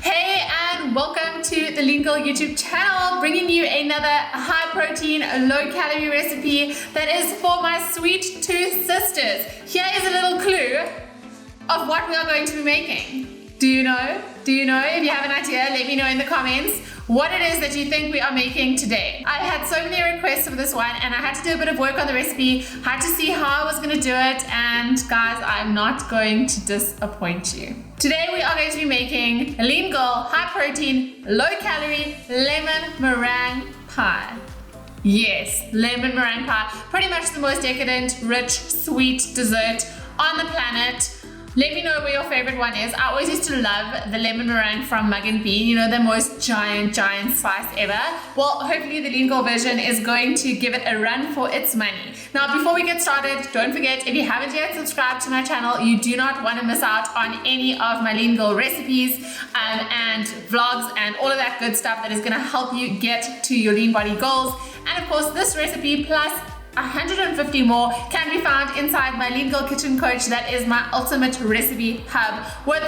Hey and welcome to the Lean Girl YouTube channel, bringing you another high protein, low calorie recipe that is for my sweet tooth sisters. Here is a little clue of what we are going to be making. Do you know? If you have an idea, let me know in the comments what it is that you think we are making today. I had so many requests for this one and I had to do a bit of work on the recipe, had to see how I was going to do it, and guys, I'm not going to disappoint you. Today we are going to be making a Lean Girl, high protein, low calorie lemon meringue pie. Yes, lemon meringue pie. Pretty much the most decadent, rich, sweet dessert on the planet. Let me know where your favorite one is. I always used to love the lemon meringue from Mugg Bean, you know, the most giant slice ever. Well, hopefully the Lean Girl version is going to give it a run for its money. Now, before we get started, don't forget, if you haven't yet subscribed to my channel, you do not want to miss out on any of my Lean Girl recipes and vlogs and all of that good stuff that is going to help you get to your lean body goals. And of course, this recipe plus 150 more can be found inside my Lean Girl Kitchen Coach. That is my ultimate recipe hub with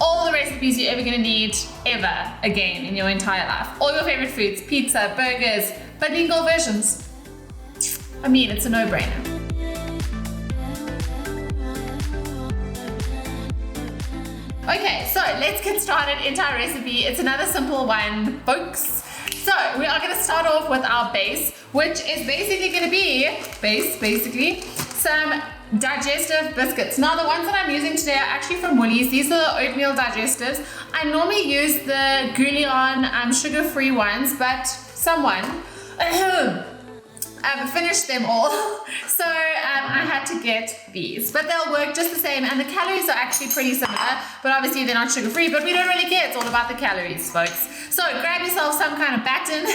all the recipes you're ever gonna need ever again in your entire life. All your favorite foods, pizza, burgers, but Lean Girl versions. I mean, it's a no-brainer. Okay, so let's get started into our recipe. It's another simple one, folks. So we are going to start off with our base, which is basically going to be some digestive biscuits. Now the ones that I'm using today are actually from Woolies. These are the oatmeal digestives. I normally use the Goulion sugar-free ones, but someone finished them all, so I had to get these, but they'll work just the same, and the calories are actually pretty similar, but obviously they're not sugar-free, but we don't really care. It's all about the calories, folks. So grab yourself some kind of batten.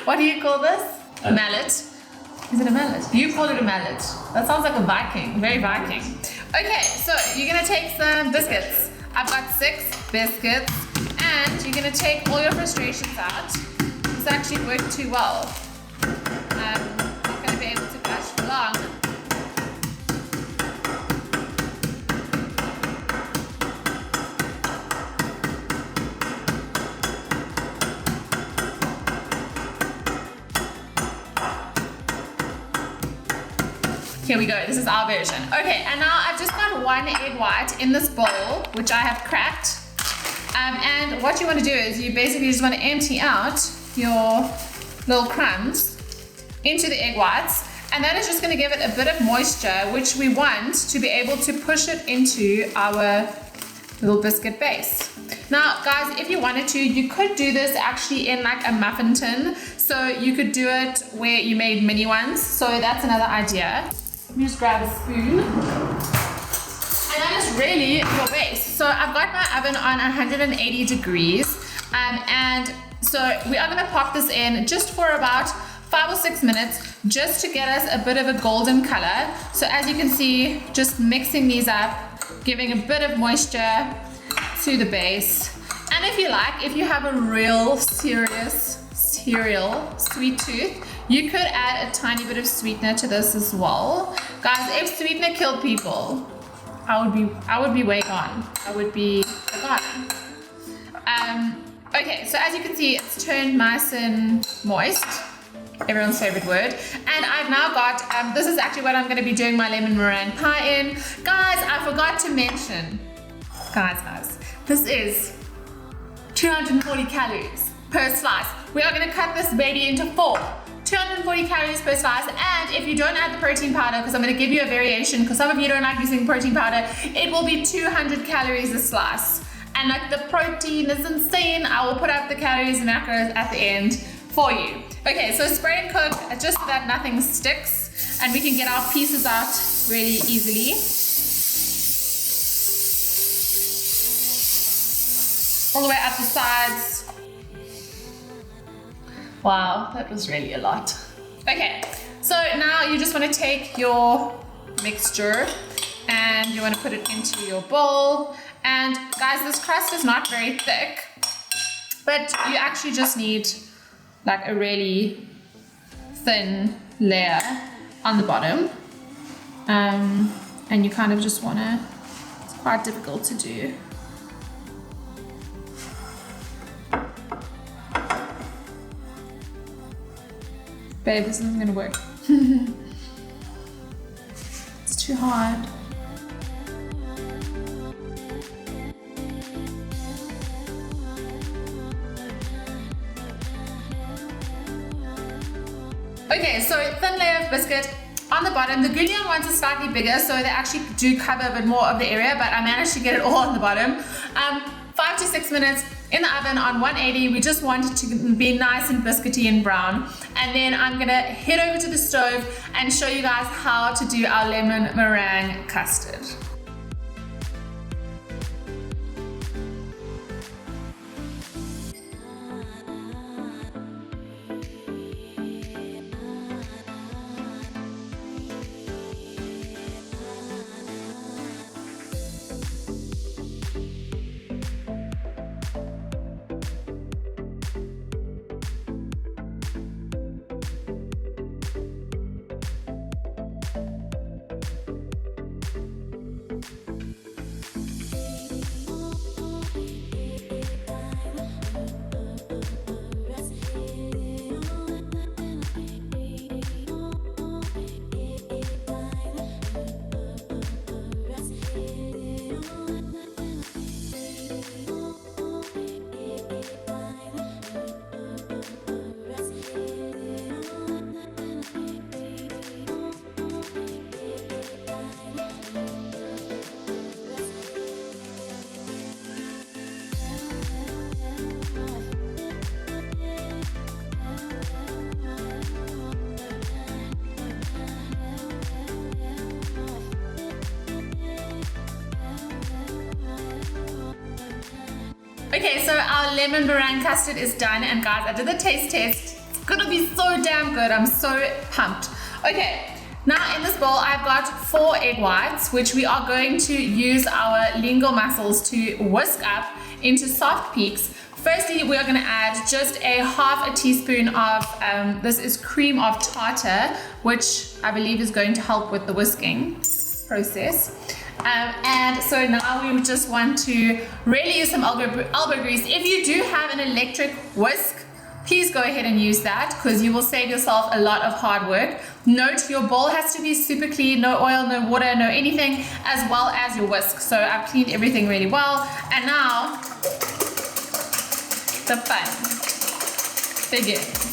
What do you call this? A mallet. Is it a mallet? You call it a mallet. That sounds like a Viking, very Viking. Okay, so you're gonna take some biscuits. I've got 6 biscuits, and you're gonna take all your frustrations out. This actually worked too well. I'm not going to be able to bash for long. Here we go, this is our version. Okay, and now I've just got 1 egg white in this bowl, which I have cracked. And what you want to do is you basically just want to empty out your little crumbs into the egg whites, and that is just going to give it a bit of moisture, which we want to be able to push it into our little biscuit base. Now guys, if you wanted to, you could do this actually in like a muffin tin, so you could do it where you made mini ones, so that's another idea. Let me just grab a spoon, and that is really your base. So I've got my oven on 180 degrees, and so we are going to pop this in just for about 5 or 6 minutes, just to get us a bit of a golden color. So as you can see, just mixing these up, giving a bit of moisture to the base. And if you like, if you have a real serious sweet tooth, you could add a tiny bit of sweetener to this as well. Guys, if sweetener killed people, I would be way gone. I would be gone. Okay, so as you can see, it's turned nice and moist. Everyone's favorite word. And I've now got, this is actually what I'm going to be doing my lemon meringue pie in. Guys, I forgot to mention, guys, this is 240 calories per slice. We are going to cut this baby into 4. 240 calories per slice, and if you don't add the protein powder, because I'm going to give you a variation, because some of you don't like using protein powder, it will be 200 calories a slice. And like the protein is insane. I will put up the calories and macros at the end for you. Okay, so spray and cook just so that nothing sticks and we can get our pieces out really easily. All the way up the sides. Wow, that was really a lot. Okay, so now you just want to take your mixture and you want to put it into your bowl. And guys, this crust is not very thick, but you actually just need like a really thin layer on the bottom. And you kind of just want to, it's quite difficult to do. Babe, this isn't gonna work. It's too hard. Okay, so thin layer of biscuit on the bottom. The Goulian ones are slightly bigger, so they actually do cover a bit more of the area, but I managed to get it all on the bottom. 5 to 6 minutes in the oven on 180. We just want it to be nice and biscuity and brown. And then I'm gonna head over to the stove and show you guys how to do our lemon meringue custard. Okay, so our lemon meringue custard is done, and guys, I did the taste test. It's gonna be so damn good. I'm so pumped. Okay, now in this bowl, I've got 4 egg whites, which we are going to use our lingual muscles to whisk up into soft peaks. Firstly, we are gonna add just a half a teaspoon of, this is cream of tartar, which I believe is going to help with the whisking process. And so now we just want to really use some elbow grease. If you do have an electric whisk, please go ahead and use that, because you will save yourself a lot of hard work. Note, your bowl has to be super clean, no oil, no water, no anything, as well as your whisk. So I've cleaned everything really well. And now, the fun begins.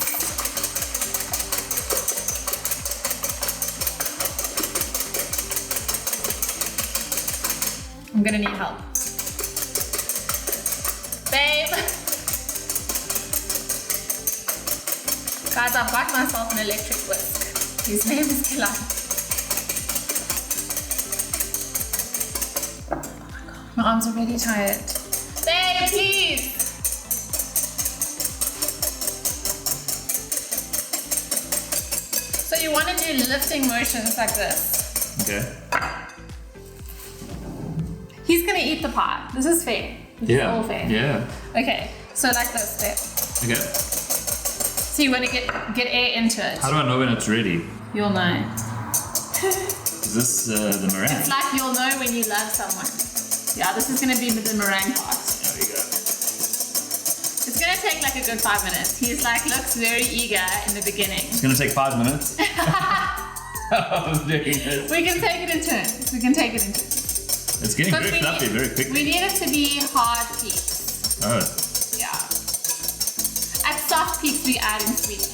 I'm gonna need help. Babe! Guys, I've got myself an electric whisk. His name is Calorie. Oh my god, my arms are really tired. Babe, please! So you want to do lifting motions like this. Okay. He's gonna eat the pie. This is fair. This is all fair. Yeah. Okay, so like this, babe. Okay. So you want to get air into it. How do I know when it's ready? You'll know. Is this the meringue? It's like you'll know when you love someone. Yeah, this is gonna be the meringue part. There we go. It's gonna take like a good 5 minutes. He's like, looks very eager in the beginning. It's gonna take 5 minutes. I was doing this. We can take it in turns. We can take it in turns. It's getting very fluffy very quickly. We need it to be hard peaks. Oh. Yeah. At soft peaks, we add in sweetener.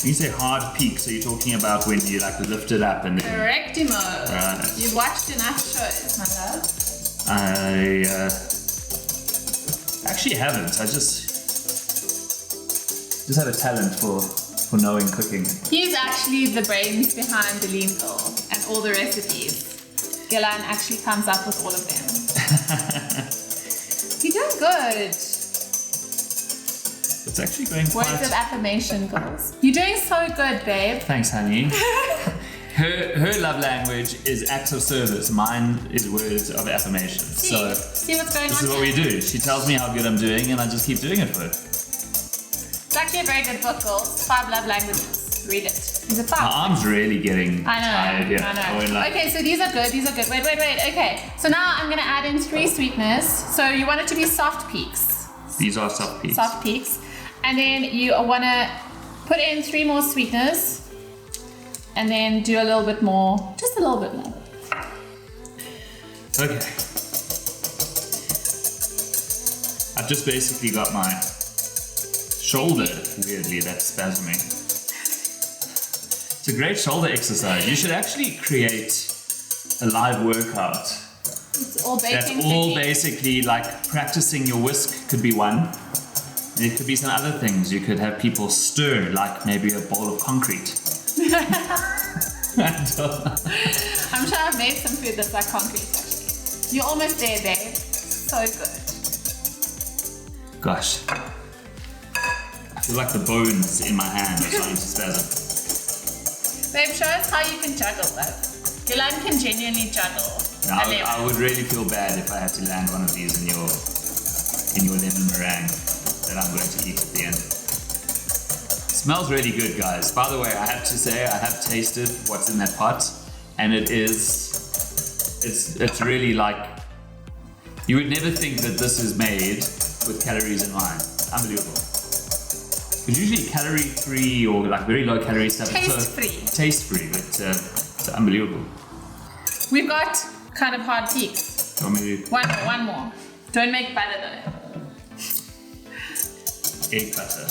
When you say hard peak, so you're talking about when you like lift it up and then... Correctimo. Right. You've watched enough shows, my love. I actually haven't. I just have a talent for knowing cooking. He's actually the brains behind the lingual and all the recipes. Gillan actually comes up with all of them. You're doing good. It's actually going quite... Words of affirmation, girls. You're doing so good, babe. Thanks, honey. Her love language is acts of service. Mine is words of affirmation. See what's going on. This is what we do. She tells me how good I'm doing, and I just keep doing it for her. It's actually a very good book, girls. 5 Love Languages. Read it. These are fun. My arm's really getting tired here. I know. Okay, so these are good. These are good. Wait. Okay, so now I'm going to add in 3 sweeteners. So you want it to be soft peaks. These are soft peaks. Soft peaks. And then you want to put in 3 more sweeteners. And then do a little bit more, just a little bit more. Okay. I've just basically got my shoulder, weirdly, that's spasming. It's a great shoulder exercise. You should actually create a live workout. It's all baking. That's all basically like practicing your whisk could be one. It could be some other things. You could have people stir, like maybe a bowl of concrete. I'm sure I've made some food that's like concrete actually. You're almost there, babe. So good. Gosh. I feel like the bones in my hand are starting to spasm. Babe, show us how you can juggle that. Yolanda can genuinely juggle. Now, I would really feel bad if I had to land one of these in your lemon meringue that I'm going to eat at the end. Smells really good, guys. By the way, I have to say I have tasted what's in that pot, and it's really like, you would never think that this is made with calories in mind. Unbelievable. It's usually calorie free or like very low calorie stuff. Taste free. Taste free, but it's unbelievable. We've got kind of hard peaks. One more. Don't make butter though. Egg butter.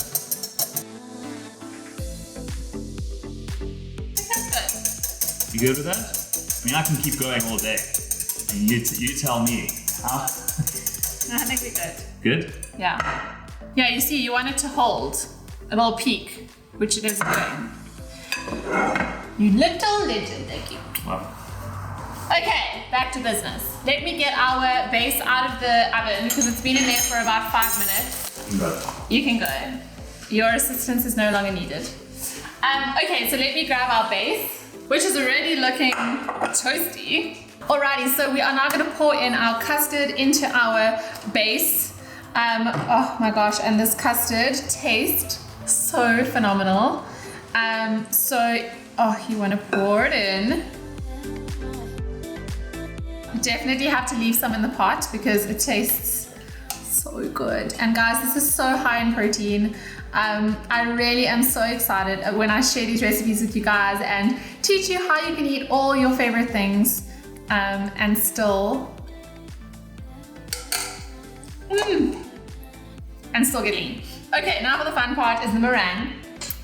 You good with that? I mean, I can keep going all day. And you tell me. How? I think we're good. Good? Yeah. Yeah, you see, you want it to hold a little peak, which it is doing. You little legend, thank you. Wow. Okay, back to business. Let me get our base out of the oven because it's been in there for about 5 minutes. You can go. Your assistance is no longer needed. Okay, so let me grab our base, which is already looking toasty. Alrighty, so we are now going to pour in our custard into our base. Oh my gosh, and this custard tastes so phenomenal. You want to pour it in. You definitely have to leave some in the pot because it tastes so good. And guys, this is so high in protein. I really am so excited when I share these recipes with you guys and teach you how you can eat all your favorite things and still get lean. Okay, now for the fun part is the meringue.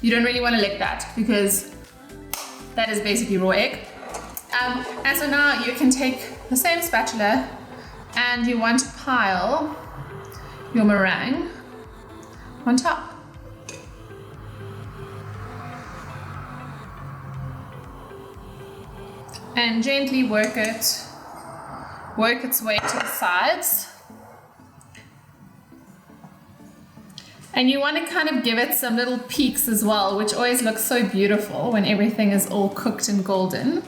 You don't really want to lick that because that is basically raw egg. And so now you can take the same spatula and you want to pile your meringue on top. And gently work its way to the sides. And you want to kind of give it some little peaks as well, which always looks so beautiful when everything is all cooked and golden.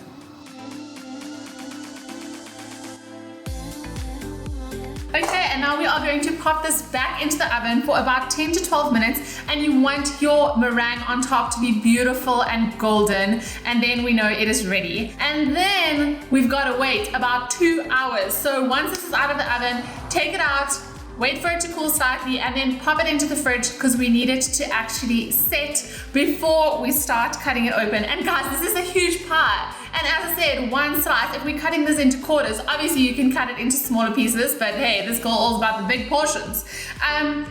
Okay, and now we are going to pop this back into the oven for about 10 to 12 minutes, and you want your meringue on top to be beautiful and golden, and then we know it is ready. And then we've got to wait about 2 hours. So once this is out of the oven, take it out, wait for it to cool slightly, and then pop it into the fridge because we need it to actually set before we start cutting it open. And guys, this is a huge pie. And as I said, one slice, if we're cutting this into quarters, obviously you can cut it into smaller pieces, but hey, this girl all about the big portions.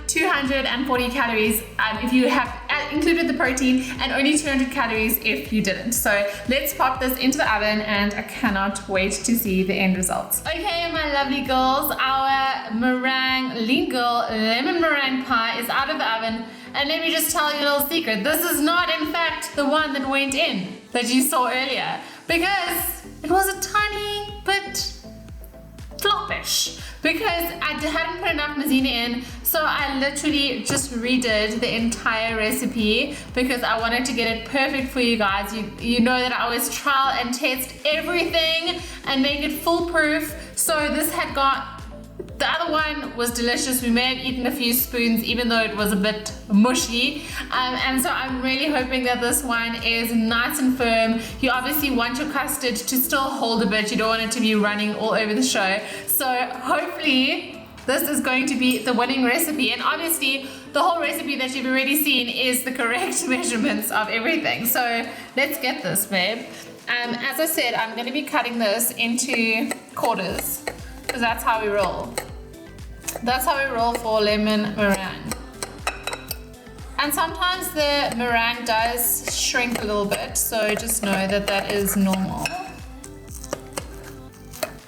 240 calories if you have included the protein, and only 200 calories if you didn't. So let's pop this into the oven, and I cannot wait to see the end results. Okay, my lovely girls, our meringue lingual lemon meringue pie is out of the oven. And let me just tell you a little secret. This is not, in fact, the one that went in that you saw earlier, because it was a tiny bit floppish because I hadn't put enough maizena in. So I literally just redid the entire recipe because I wanted to get it perfect for you guys. You know that I always trial and test everything and make it foolproof. So this had got, the other one was delicious. We may have eaten a few spoons even though it was a bit mushy. And so I'm really hoping that this one is nice and firm. You obviously want your custard to still hold a bit. You don't want it to be running all over the show. So hopefully this is going to be the winning recipe. And obviously, the whole recipe that you've already seen is the correct measurements of everything. So let's get this, babe. As I said, I'm going to be cutting this into quarters because that's how we roll. That's how we roll for lemon meringue. And sometimes the meringue does shrink a little bit, so just know that that is normal.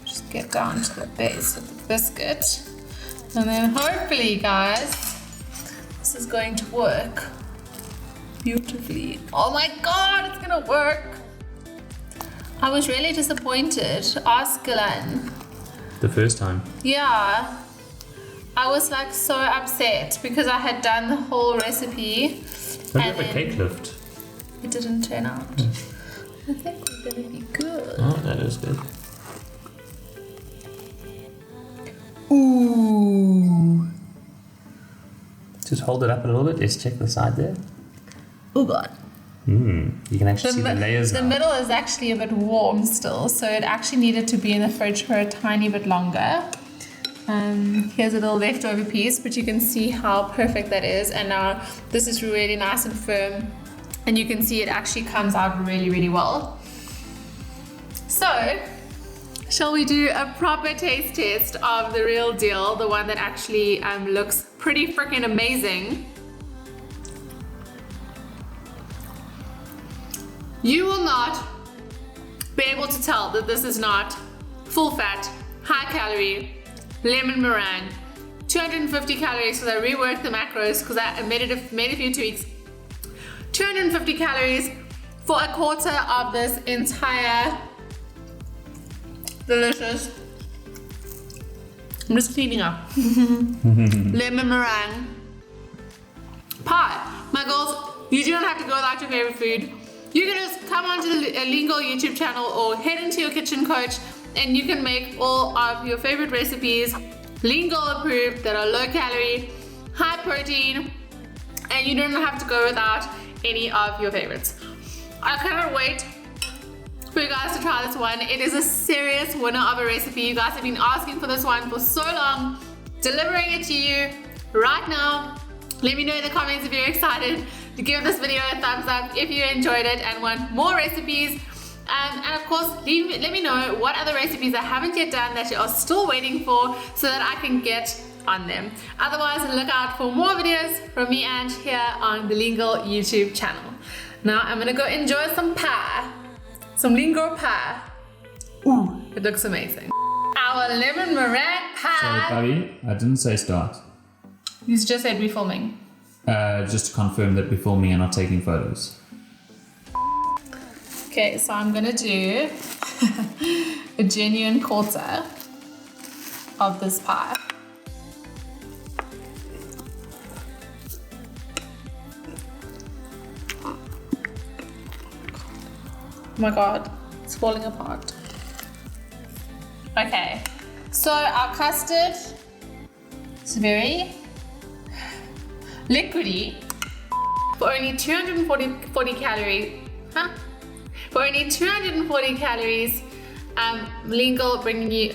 Just get down to the base of the biscuit. And then hopefully, guys, this is going to work beautifully. Oh my God, it's gonna work. I was really disappointed. Ask Glenn. The first time? Yeah. I was like so upset because I had done the whole recipe. Don't you have a cake lift? It didn't turn out. I think we're gonna be good. Oh, that is good. Ooh. Just hold it up a little bit. Let's check the side there. Oh God. You can actually see the layers The now. middle is actually a bit warm still, so it actually needed to be in the fridge for a tiny bit longer. Here's a little leftover piece, but you can see how perfect that is. And now this is really nice and firm, and you can see it actually comes out really, really well. So, shall we do a proper taste test of the real deal, the one that actually looks pretty freaking amazing? You will not be able to tell that this is not full fat, high calorie, lemon meringue, 250 calories because I reworked the macros because I made a few tweaks. 250 calories for a quarter of this entire delicious. I'm just cleaning up. Lemon meringue pie. My girls, you do not have to go without your favorite food. You can just come onto the Lingo YouTube channel or head into your kitchen coach and you can make all of your favorite recipes, Lingo approved, that are low calorie, high protein, and you don't have to go without any of your favorites. I cannot wait for you guys to try this one. It is a serious winner of a recipe. You guys have been asking for this one for so long. Delivering it to you right now. Let me know in the comments if you're excited to give this video a thumbs up if you enjoyed it and want more recipes. And of course, let me know what other recipes I haven't yet done that you are still waiting for so that I can get on them. Otherwise, look out for more videos from me and here on the Lingo YouTube channel. Now I'm gonna go enjoy some pie, some Lingo pie. Ooh, it looks amazing. Our lemon meringue pie. Sorry, Bobby, I didn't say start. You just said we're filming. Just to confirm that we're filming and not taking photos. Okay, so I'm gonna do a genuine quarter of this pie. Oh my God, it's falling apart. Okay, so our custard is very liquidy for only 240 calories. For only 240 calories, Lingo bringing you